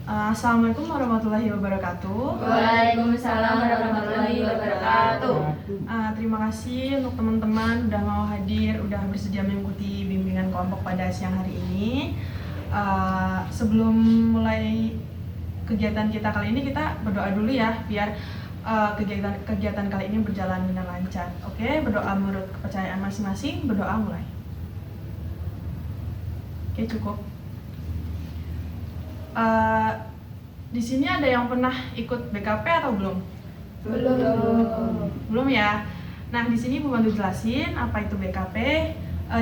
Assalamualaikum warahmatullahi wabarakatuh. Waalaikumsalam warahmatullahi wabarakatuh. Terima kasih untuk teman-teman udah mau hadir, udah bersedia mengikuti bimbingan kelompok pada siang hari ini. Sebelum mulai kegiatan kita kali ini, kita berdoa dulu ya, biar kegiatan kali ini berjalan dengan lancar. Oke, berdoa menurut kepercayaan masing-masing. Berdoa mulai. Oke, cukup. Di sini ada yang pernah ikut BKP atau belum? Belum ya. Nah, di sini Bu bantu jelasin apa itu BKP.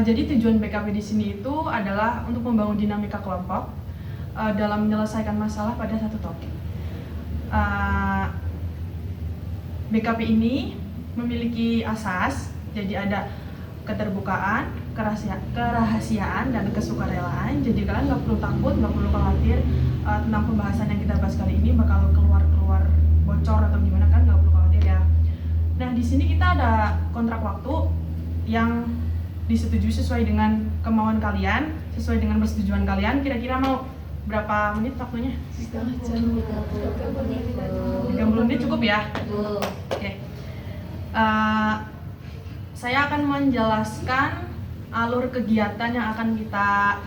Jadi tujuan BKP di sini itu adalah untuk membangun dinamika kelompok dalam menyelesaikan masalah pada satu topik. BKP ini memiliki asas, jadi ada keterbukaan, kerahasiaan, dan kesukarelaan. Jadi kalian nggak perlu takut, nggak perlu khawatir tentang pembahasan yang kita bahas kali ini bakal keluar bocor atau gimana, kan nggak perlu khawatir ya. Nah, di sini kita ada kontrak waktu yang disetujui sesuai dengan kemauan kalian, sesuai dengan persetujuan kalian. Kira-kira mau berapa menit waktunya? 30 menit cukup ya? Oke. Saya akan menjelaskan alur kegiatan yang akan kita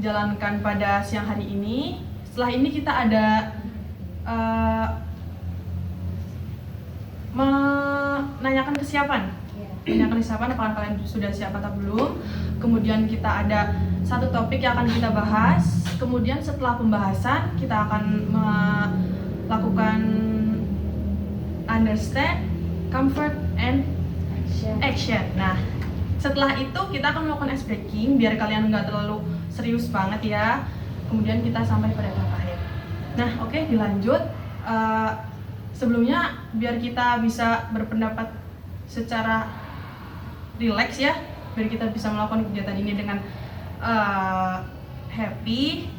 jalankan pada siang hari ini. Setelah ini kita ada menanyakan kesiapan. Menanyakan kesiapan, apakah kalian sudah siap atau belum. Kemudian kita ada satu topik yang akan kita bahas. Kemudian setelah pembahasan kita akan melakukan understand, comfort, and action. Nah, setelah itu kita akan melakukan ice breaking biar kalian nggak terlalu serius banget ya. Kemudian kita sampai pada tahap akhir. Nah, oke, dilanjut. Sebelumnya biar kita bisa berpendapat secara rileks ya, biar kita bisa melakukan kegiatan ini dengan happy.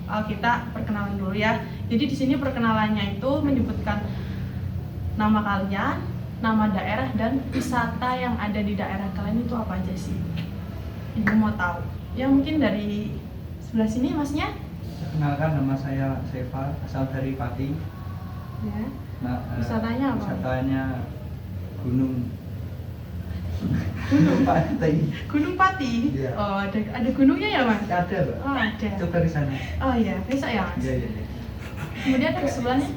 Kita perkenalan dulu ya. Jadi di sini perkenalannya itu menyebutkan nama kalian, nama daerah, dan wisata yang ada di daerah kalian itu apa aja sih? Ibu mau tahu. Ya mungkin dari sebelah sini masnya. Kenalkan, nama saya Seva, asal dari Pati. Ya. Nah, Wisatanya apa? Wisatanya Gunung Pati. Gunung Pati. Iya. Oh, ada gunungnya ya, Mas? Ada, Pak. Oh, ada. Coba di sana. Oh iya, besok ya, Mas. Iya. Kemudian dari sebelahnya.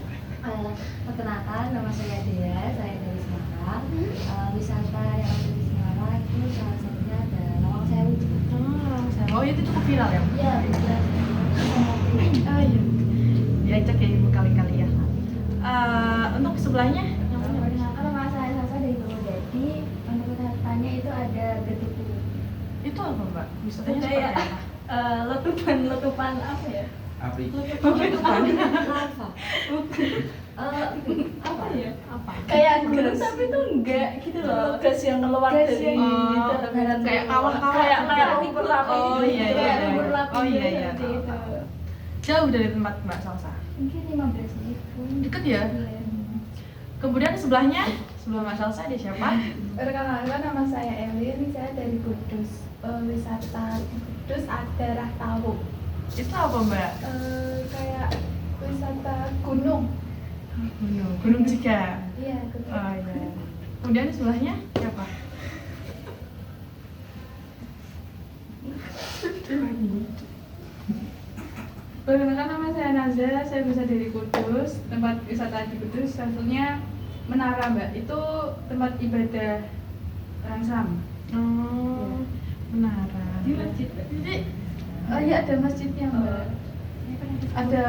Perkenalkan, nama saya Dea, saya dari Semarang. Wisata yang ada di Semarang itu salah satunya ada Lawang Sewu. Oh, itu cukup viral ya? Iya, betul. Oh iya. Diajak ya ibu kali-kali ya. Untuk sebelahnya yang mana? Perkenalkan, nama saya Sasa dari Purwodadi. Untuk wisatannya itu ada Geduku. Itu apa, Mbak? Wisatanya seperti Kayak apa? letupan apa ya? Api. Letupan. Lava. Apa ya? Apa? Kayak gunung tapi itu enggak gitu loh. Gas yang keluar Gas dari yang- dalam kayak kawah-kawah kayak gitu ya? lumpur lapi Oh, gitu. iya, iya, Kayak iya. lumpur lapi Oh, iya, gitu, iya, seperti tahu, itu. tahu. Jauh dari tempat Mbak Salsa. Mungkin 15 menit pun. Deket ya? Kemudian sebelahnya, sebelum Mbak Salsa ada siapa? Perkenalkan, nama saya Elin, saya dari Kudus. Wisata di Kudus ada Rahtawu. Itu apa, Mbak? Kayak wisata gunung. Gunung Ciga. Iya, gunung. Oh iya. Kemudian sebelahnya siapa? Perkenalkan, nama saya Naza, saya bisa dari Kudus. Tempat wisata di Kudus satunya Menara, Mbak. Itu tempat ibadah Rangsam. Oh, menara. Di masjid, Mbak. Jadi, Iya, ada masjidnya, Mbak. Ada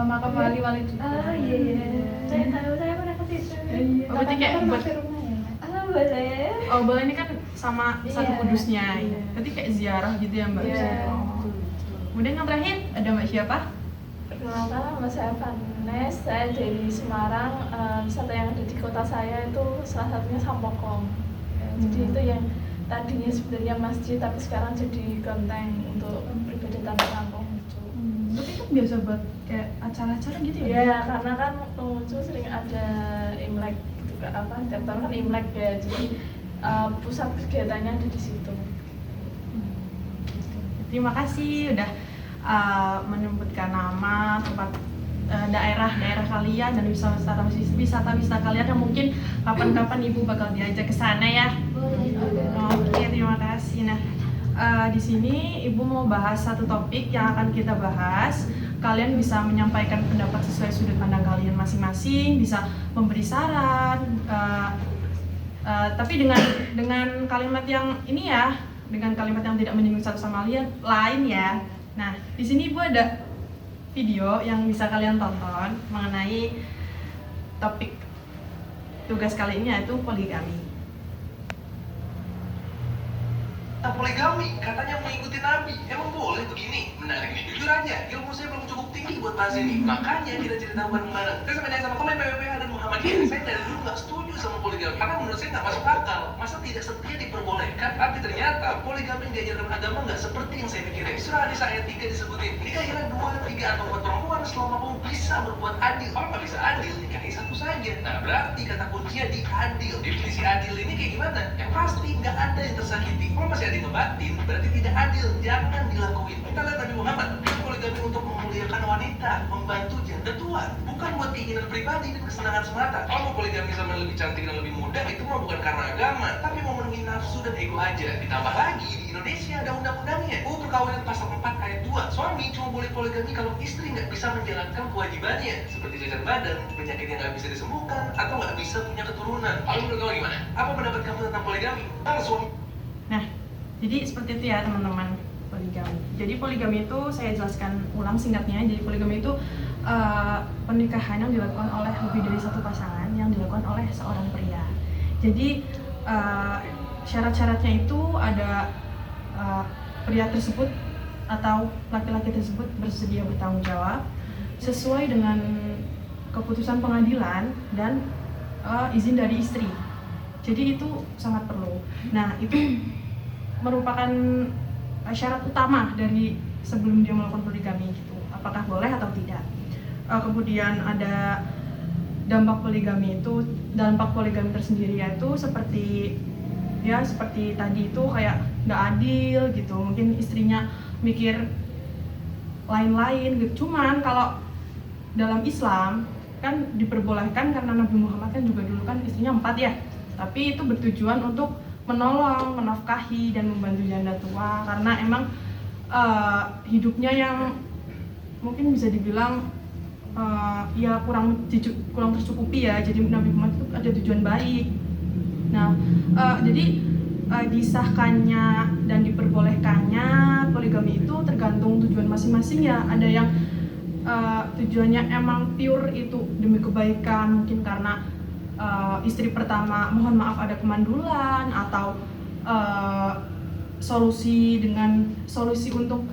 makam wali-wali juga. Oh iya. Saya tahu, saya pernah ke situ. Iya, Oh, berarti kayak kapan-kapan buat- mampir rumah ya, Mbak? Boleh. oh boleh, ini kan sama satu Iya. kudusnya. Iya. Berarti kayak ziarah gitu ya, Mbak? Iya. Oh. Kemudian yang terakhir ada Mbak siapa? Perkenalkan, nama saya Vanessa, saya dari Semarang. Wisata yang ada di kota saya itu salah satunya Sampokong. Ya, Jadi itu yang tadinya sebenarnya masjid tapi sekarang jadi kelenteng untuk beribadah tanpa kampung gitu. Tapi itu biasa buat kayak acara-acara gitu ya? Ya, karena kan Mamuju sering ada Imlek gitu, apa tiap tahun kan Imlek ya. Jadi pusat kegiatannya ada di situ. Terima kasih udah menyebutkan nama tempat daerah kalian dan wisata kalian yang mungkin kapan-kapan ibu bakal diajak ke sana ya. Oke, terima kasih. Nah, di sini ibu mau bahas satu topik yang akan kita bahas. Kalian bisa menyampaikan pendapat sesuai sudut pandang kalian masing-masing, bisa memberi saran, tapi dengan kalimat yang ini ya, dengan kalimat yang tidak menyinggung satu sama lain ya. Nah, di sini ibu ada video yang bisa kalian tonton mengenai topik tugas kali ini, yaitu poligami. Poligami katanya mengikuti Nabi, emang boleh begini? Menarik nih, jujur aja ilmu saya belum cukup tinggi buat bahas ini, makanya kita cerita bareng-bareng. Saya sama sama komen PWPH dan Muhammadiyah, saya dari dulu nggak setuju sama poligami karena menurut saya nggak masuk akal. Masa tidak setia diperbolehkan, tapi ternyata poligami yang diajarkan agama nggak seperti yang saya pikirin. Surah An-Nisa ayat 3 disebutin nikahilah 2, 3 atau 4 perempuan selama kamu bisa berbuat adil. Kalau nggak bisa adil, nikahi satu saja. Nah, berarti kata kuncinya di adil. Definisi adil ini kayak gimana? Yang pasti nggak ada yang tersakiti. Kalau masih ada yang ngebatin, berarti tidak adil. Jangan dilakuin. Kita lihat Nabi Muhammad, poligami untuk memuliakan wanita, membantu janda tua, bukan buat keinginan pribadi dan kesenangan semata. Kalau mau poligami sama yang lebih cantik dan lebih muda, itu mah bukan karena agama, tapi mau memenuhi nafsu dan ego aja. Ditambah lagi, di Indonesia ada undang-undangnya. Perkawinan pasal 4 ayat 2, suami cuma boleh poligami kalau istri nggak bisa menjalankan kewajibannya, seperti cacat badan, penyakit yang nggak bisa disembuhkan, atau nggak bisa punya keturunan. Lalu menurut kamu gimana? Apa pendapat kamu tentang poligami? Suami. Nah, jadi seperti itu ya teman-teman, poligami. Jadi poligami itu saya jelaskan ulang singkatnya. Jadi poligami itu pernikahan yang dilakukan oleh lebih dari satu pasangan yang dilakukan oleh seorang pria. Jadi syarat-syaratnya itu ada pria tersebut atau laki-laki tersebut bersedia bertanggung jawab sesuai dengan keputusan pengadilan dan izin dari istri. Jadi itu sangat perlu. Nah, itu merupakan syarat utama dari sebelum dia melakukan poligami gitu. Apakah boleh atau tidak. Kemudian ada dampak poligami itu, dampak poligami tersendiri yaitu seperti tadi itu kayak nggak adil gitu. Mungkin istrinya mikir lain-lain gitu. Cuman kalau dalam Islam kan diperbolehkan karena Nabi Muhammad kan juga dulu kan istrinya 4 ya. Tapi itu bertujuan untuk menolong, menafkahi dan membantu janda tua karena emang hidupnya yang mungkin bisa dibilang ya kurang tercukupi ya. Jadi Nabi Muhammad itu ada tujuan baik. Nah, jadi disahkannya dan diperbolehkannya poligami itu tergantung tujuan masing-masing ya. Ada yang tujuannya emang pure itu demi kebaikan, mungkin karena istri pertama mohon maaf ada kemandulan atau solusi untuk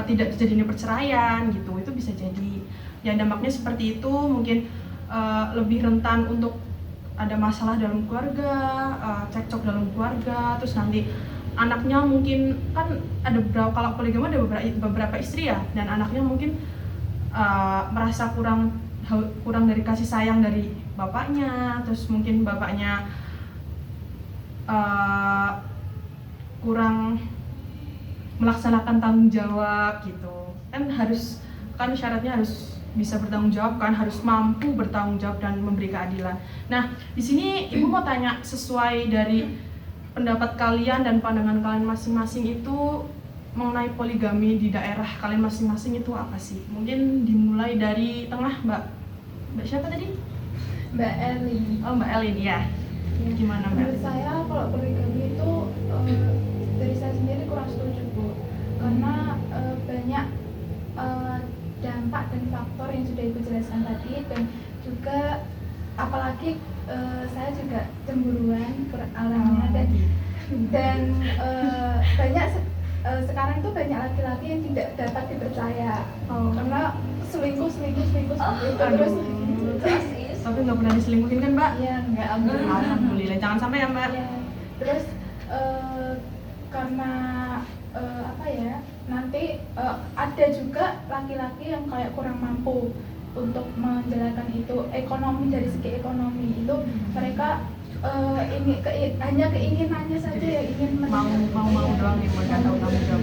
tidak terjadinya perceraian gitu. Itu bisa jadi yang dampaknya seperti itu. Mungkin lebih rentan untuk ada masalah dalam keluarga, cekcok dalam keluarga, terus nanti anaknya mungkin kan ada kalau poligami ada beberapa istri ya, dan anaknya mungkin merasa kurang dari kasih sayang dari bapaknya, terus mungkin bapaknya kurang melaksanakan tanggung jawab gitu. Kan syaratnya harus bisa bertanggung jawab kan, harus mampu bertanggung jawab dan memberi keadilan. Nah, di sini ibu mau tanya sesuai dari pendapat kalian dan pandangan kalian masing-masing itu mengenai poligami di daerah kalian masing-masing itu apa sih? Mungkin dimulai dari tengah, Mbak siapa tadi? Mbak Elin. Oh, Mbak Elin ya. Gimana Mbak? Menurut saya kalau poligami itu dari saya sendiri kurang setuju Bu, karena banyak dampak dan faktor yang sudah Ibu jelaskan tadi, dan juga apalagi saya juga cemburuan alaminya dan banyak sekarang itu banyak laki-laki yang tidak dapat dipercaya karena selingkuh terus tapi nggak pernah diselingkuhin kan Mbak? Iya, nggak. Alhamdulillah, jangan sampai ya Mbak. Ya. Terus karena nanti ada juga laki-laki yang kayak kurang mampu untuk menjalankan itu, ekonomi, dari segi ekonomi itu mereka hanya keinginannya saja ya, ingin mau doang nih, nggak tahu tanggung jawab.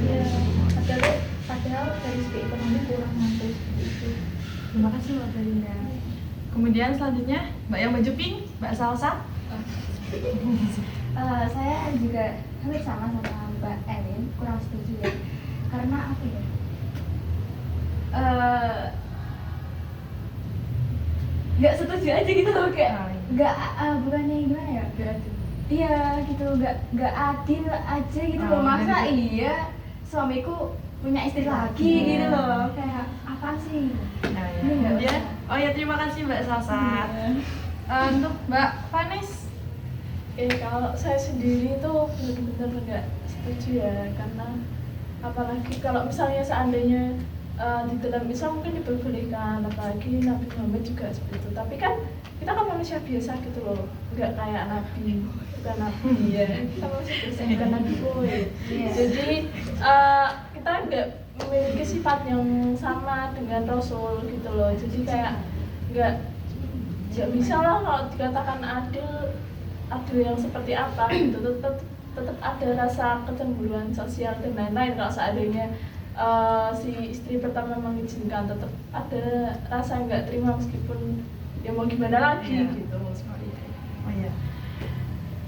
Padahal padahal dari segi ekonomi kurang mampu seperti itu. Terima kasih Mbak Belinda. Kemudian selanjutnya Mbak yang baju pink, Mbak Salsa. Saya juga hampir sama Mbak Erin, kurang setuju ya. Karena apa ya? Nggak setuju aja gitu loh, kayak nggak bukannya gimana ya? Iya gitu, nggak adil aja gitu loh. Masa iya suamiku punya istri lagi gitu loh, kayak apa sih? Nah, ya. Ini nggak Kemudian, usah. oh ya terima kasih Mbak Salsa. Untuk Mbak Vanes, Kalau saya sendiri itu benar-benar nggak setuju ya, karena apalagi kalau misalnya seandainya di dalam Islam mungkin diperbolehkan, apalagi Nabi Muhammad juga seperti itu. Tapi kan kita kan manusia biasa gitu loh, nggak kayak Nabi, bukan Nabi ya. Kita manusia biasa, bukan Nabi boy. Iya. Jadi kita nggak memiliki sifat yang sama dengan Rasul gitu loh. Jadi kayak nggak bisa lah kalau dikatakan adil yang seperti apa gitu, tetap ada rasa kecemburuan sosial dan lain-lain. Kalau seandainya si istri pertama mengizinkan, tetap ada rasa nggak terima meskipun ya mau gimana lagi Iya. gitu. oh ya,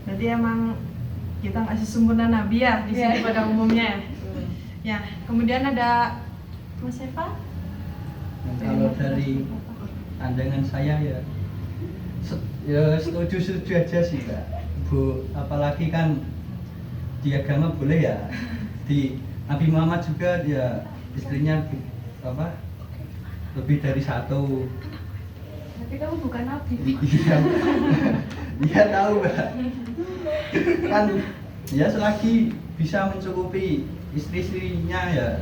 berarti emang kita nggak sesempurna Nabi ya di sini Iya. pada umumnya. Ya, kemudian ada Mas Eva. Nah, kalau dari pandangan saya ya, ya setuju aja sih Mbak Bu. Apalagi kan di agama boleh ya, di Nabi Muhammad juga dia istrinya lebih dari satu. Tapi kamu bukan nabi. Iya, dia tahu Mbak. Kan ya selagi bisa mencukupi istri-istrinya ya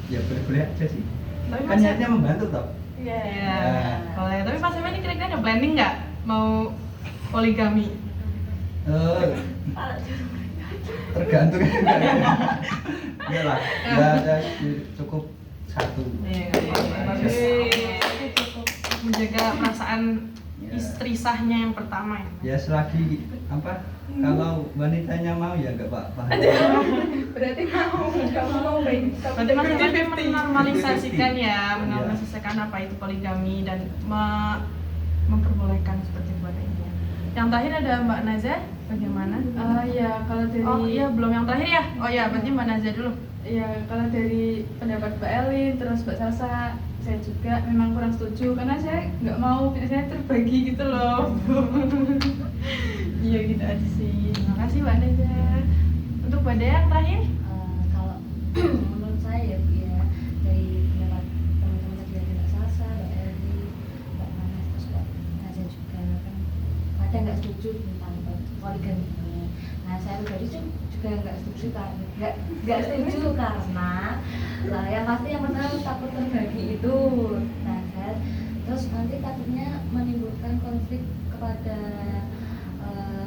boleh-boleh aja sih. Tapi Kan Mas niatnya membantu toh. Iya. Iya, boleh. Tapi Mas Eva ini kira-kira ada planning nggak mau poligami? Tergantung ya lah, ya cukup satu. Iya, bagus. Cukup menjaga perasaan istri sahnya yang pertama ya. Ya selagi kalau wanitanya mau ya nggak apa-apa. Berarti kamu mau baik. Berarti Mas Eva ini menormalisasikan ya, menormalisasikan apa itu poligami dan memperbolehkan seperti buat ini. Yang terakhir ada Mbak Nazah, bagaimana? Ya kalau dari Oh iya, belum yang terakhir ya? Oh iya, berarti Mbak Nazah dulu. ya kalau dari pendapat Mbak Elin terus Mbak Salsa, saya juga memang kurang setuju karena saya nggak mau saya terbagi gitu loh. Iya gitu aja sih. Terima kasih Mbak Nazah. Untuk Mbak Dea yang terakhir? Kalau menurut saya ya Bu ya, dari pendapat teman-teman tadi ada Mbak Salsa, Mbak Eli, Mbak Manas, terus Mbak Nazia juga kan ada nggak setuju tentang poligami ini. Nah saya pribadi juga nggak setuju karena nggak setuju karena yang pasti yang pertama takut terbagi itu. Nah saya terus nanti takutnya menimbulkan konflik kepada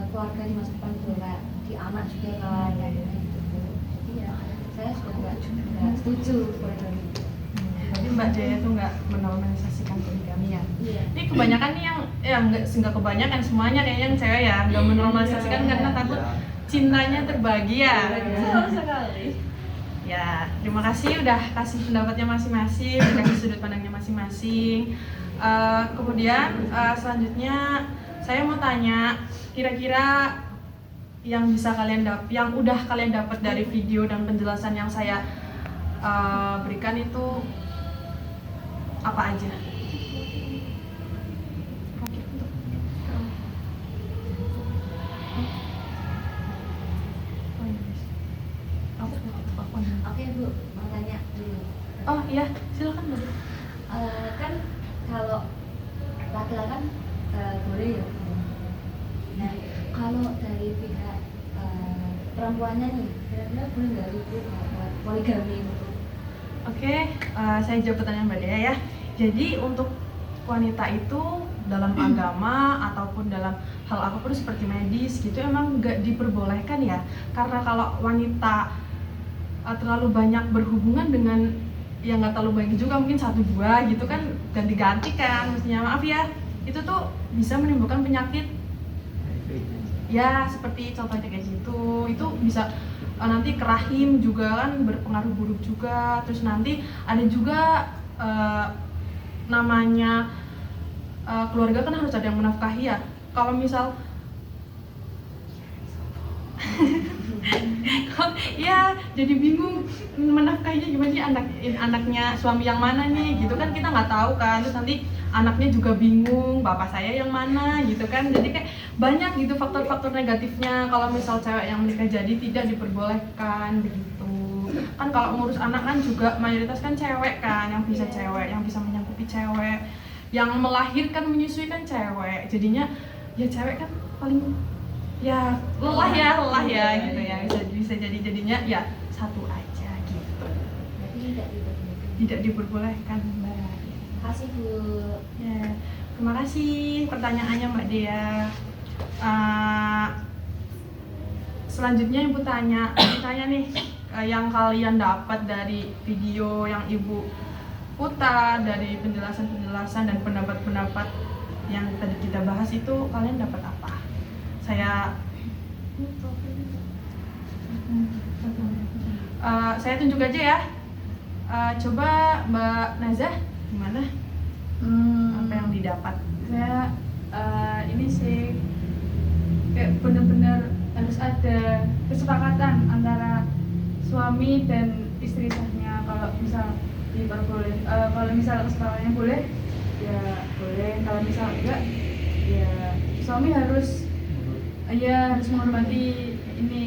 keluarga di masa depan itu kayak di anak juga kan kayak gitu. Jadi ya saya sudah nggak setuju poligami. Berarti Mbak Dea itu nggak menormalisasikan poligami ya? Iya. Ini kebanyakan nih yang nggak kebanyakan, semuanya kayaknya yang cewek ya nggak menormalisasikan karena takut cintanya terbagi ya. Betul sekali. Ya, terima kasih udah kasih pendapatnya masing-masing, udah kasih sudut pandangnya masing-masing. Kemudian selanjutnya saya mau tanya, kira-kira yang udah kalian dapat dari video dan penjelasan yang saya berikan itu apa aja? Oke, untuk Oke Bu, mau tanya dulu. Oh iya, silakan Bu. Kan kalau laki-laki kan boleh ya. Nah kalau dari pihak perempuannya nih, kira-kira boleh nggak itu poligami itu? Oke, saya jawab pertanyaan Mbak Dea ya. Jadi untuk wanita itu dalam agama ataupun dalam hal apapun seperti medis gitu emang nggak diperbolehkan ya. Karena kalau wanita terlalu banyak berhubungan dengan yang nggak terlalu baik juga, mungkin 1-2 gitu kan ganti-ganti kan, mestinya maaf ya, itu tuh bisa menimbulkan penyakit ya seperti contohnya kayak gitu. Itu bisa nanti ke rahim juga kan berpengaruh buruk juga. Terus nanti ada juga namanya keluarga kan harus ada yang menafkahi ya. Kalau misal ya jadi bingung menafkahinya gimana sih, anaknya suami yang mana nih gitu kan, kita nggak tahu kan. Terus nanti anaknya juga bingung bapak saya yang mana gitu kan. Jadi kayak banyak gitu faktor-faktor negatifnya kalau misal cewek yang menikah jadi tidak diperbolehkan begitu kan. Kalau ngurus anak kan juga mayoritas kan cewek kan, yang bisa cewek, yang bisa menyangkupi cewek, yang melahirkan menyusui kan cewek. Jadinya ya cewek kan paling ya lelah ya gitu ya, bisa jadinya ya satu aja gitu. Berarti Tidak diperbolehkan Mbak. Kasih Bu. Ya, terima kasih pertanyaannya Mbak Dea. Selanjutnya Ibu tanya nih, yang kalian dapat dari video yang Ibu putar, dari penjelasan dan pendapat-pendapat yang tadi kita bahas itu, kalian dapat apa? Saya tunjuk aja ya. Coba Mbak Nazah, gimana? Apa yang didapat? Saya ini sih kayak benar-benar harus ada kesepakatan antara suami dan istri sahnya. Kalau misal kalau misal kesepakatannya boleh ya boleh, kalau misal enggak ya suami harus menghormati ini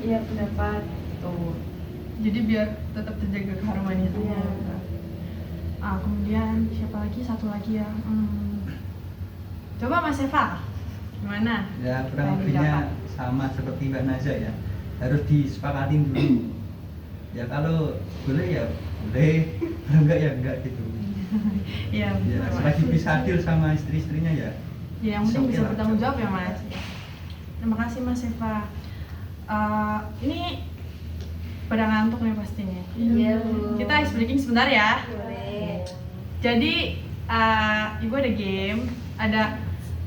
ya pendapat tuh. Jadi biar tetap terjaga keharmonisannya. Iya. Kemudian siapa lagi? Satu lagi ya. Coba Mas Eva, gimana? Ya kurang lebihnya sama seperti Mbak Nazah ya, harus disepakatin dulu. Ya kalau boleh ya boleh, kalau enggak ya enggak gitu. Iya. Ya selagi bisa adil sama istri-istrinya ya. Ya, yang penting Oke bisa lah. bertanggung jawab ya Mas. Terima kasih Mas Eva. Ini pada ngantuk nih pastinya. Iya Bu. Kita ice breaking sebentar ya. Boleh. Jadi Ibu ada game, ada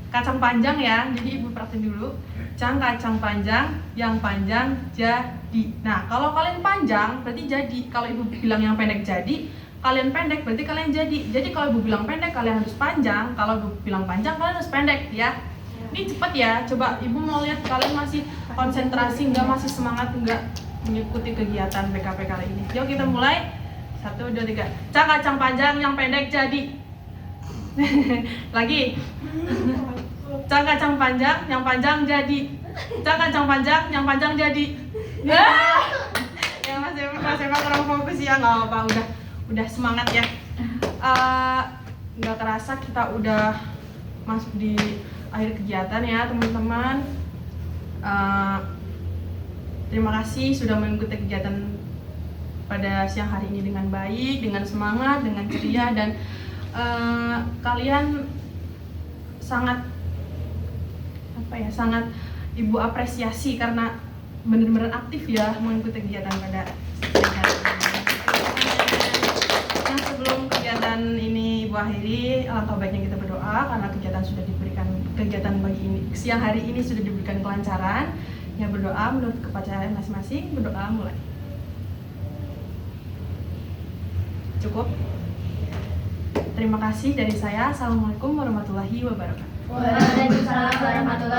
kacang panjang ya. Jadi Ibu praktek dulu. Kacang panjang, yang panjang jadi. Nah, kalau kalian panjang berarti jadi. Kalau Ibu bilang yang pendek jadi, kalian pendek berarti kalian jadi. Jadi kalau Ibu bilang pendek kalian harus panjang, kalau Ibu bilang panjang kalian harus pendek ya. Ini cepat ya. Coba Ibu mau lihat kalian masih konsentrasi enggak, masih semangat enggak mengikuti kegiatan BKP kali ini. Yuk kita mulai. 1, 2, 3. Kacang panjang, yang pendek jadi. Lagi. Kacang panjang, yang panjang jadi. Kacang panjang, yang panjang jadi. Ya Mas Eva kurang fokus ya, nggak apa-apa, udah semangat ya. Nggak kerasa kita udah masuk di akhir kegiatan ya teman-teman. Terima kasih sudah mengikuti kegiatan pada siang hari ini dengan baik, dengan semangat, dengan ceria, dan kalian sangat Ibu apresiasi karena benar-benar aktif ya mengikuti kegiatan pada siang hari ini. Nah, sebelum kegiatan ini Ibu akhiri, alangkah baiknya kita berdoa karena kegiatan pagi ini, siang hari ini sudah diberikan kelancaran. Ya, berdoa menurut kepercayaan masing-masing. Berdoa mulai. Cukup. Terima kasih dari saya. Assalamualaikum warahmatullahi wabarakatuh. Waalaikumsalam warahmatullahi